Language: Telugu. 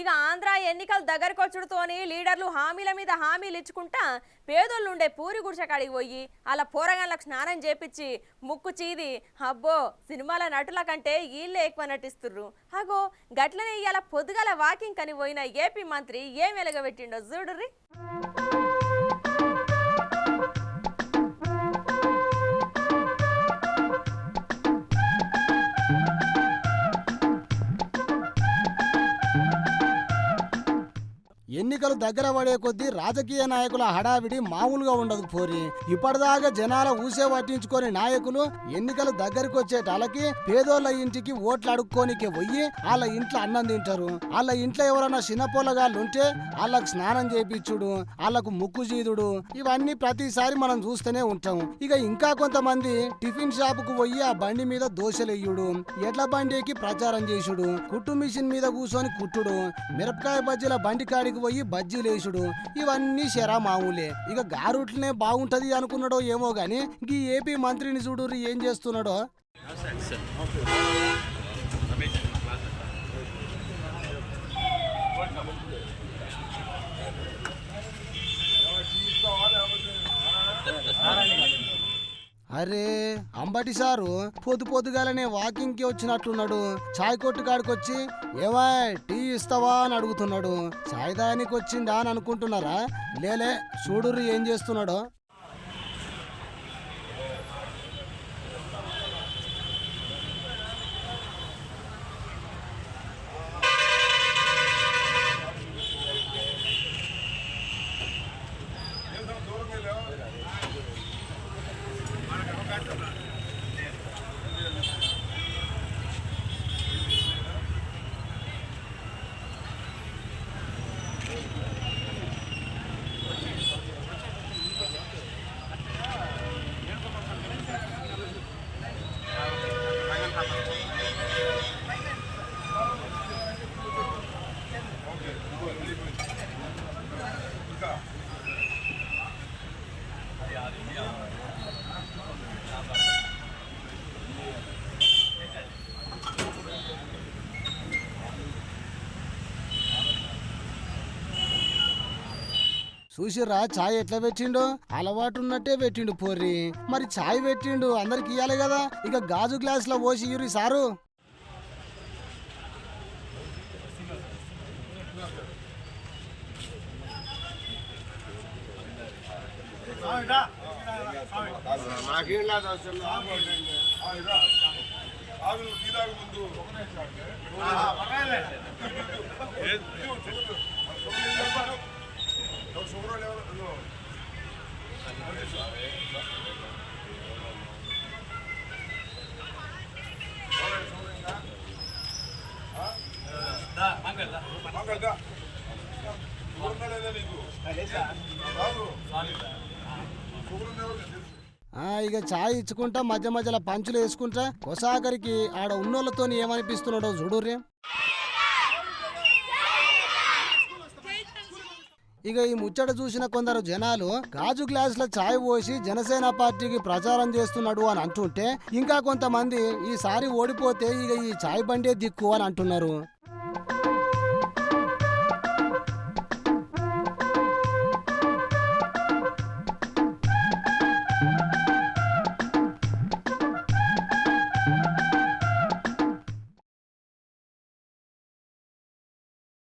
ఇక ఆంధ్ర ఎన్నికలు దగ్గరకొచ్చుడుతోని లీడర్లు హామీల మీద హామీలు ఇచ్చుకుంటా పేదోళ్ళు ఉండే పూరి గుడిసె కాడికి పోయి అలా పోరగాళ్ళకు స్నానం చేపించి ముక్కు చీది అబ్బో సినిమాల నటుల కంటే వీళ్ళే ఎక్కువ నటిస్తుర్రు. అగో గట్లనే ఇవాళ పొద్దుగల వాకింగ్ కని పోయిన ఏపీ మంత్రి ఏం వెలగబెట్టిండో చూడుర్రి. ఎన్నికలు దగ్గర పడే కొద్దీ రాజకీయ నాయకుల హడావిడి మామూలుగా ఉండదు పోరి. ఇప్పటిదాకా జనాల ఊసే పట్టించుకొని నాయకులు ఎన్నికలు దగ్గరికి వచ్చేటాలకి పేదోళ్ళ ఇంటికి ఓట్లు అడుక్కోనికే పోయి వాళ్ళ ఇంట్లో అన్నం తింటారు. వాళ్ళ ఇంట్లో ఎవరైనా చిన్నపోలగాళ్ళు ఉంటే వాళ్ళకు స్నానం చేపించుడు, వాళ్ళకు ముక్కు చీదుడు, ఇవన్నీ ప్రతిసారి మనం చూస్తూనే ఉంటాం. ఇక ఇంకా కొంతమంది టిఫిన్ షాపుకు పోయి ఆ బండి మీద దోశలెయ్యుడు, ఎడ్ల బండికి ప్రచారం చేసుడు, కుట్టు మిషన్ మీద కూర్చొని కుట్టుడు, మిరపకాయ బజ్జీల బండి కాడికి పోయి బజ్జీలేసుడు, ఇవన్నీ శరా మామూలే. ఇక గారుట్లనే బాగుంటది అనుకున్నాడో ఏమో గాని ఈ ఏపీ మంత్రిని చూడు ఏం చేస్తున్నాడో. అరే అంబటి సారు పొద్దుగాలనే వాకింగ్ కి వచ్చినట్లున్నాడు. చాయ్ కొట్టు కాడికొచ్చి ఏవా టీ ఇస్తావా అని అడుగుతున్నాడు. చాయ్ దానికి వచ్చిందా అని అనుకుంటున్నారా? లేలే చూడుర్రి ఏం చేస్తున్నాడో. చూసిర్రా చాయ్ ఎట్లా పెట్టిండో? అలవాటు ఉన్నట్టే పెట్టిండు పోర్రి. మరి చాయ్ పెట్టిండు అందరికి ఇయ్యాలి కదా. ఇక గాజు గ్లాస్ లో పోసి ఇయ్యురి సారు. ఇక చాయ్ ఇచ్చుకుంటా మధ్య మధ్యలో పంచులు వేసుకుంటా కొసాకరికి ఆడ ఉన్నోళ్ళతో ఏమనిపిస్తున్నాడో చూడుర్రే. ఇక ఈ ముచ్చట చూసిన కొందరు జనాలు గాజు గ్లాసుల చాయ్ పోసి జనసేన పార్టీకి ప్రచారం చేస్తున్నాడు అని అంటుంటే, ఇంకా కొంతమంది ఈసారి ఓడిపోతే ఇక ఈ చాయ్ బండే దిక్కు అని అంటున్నారు.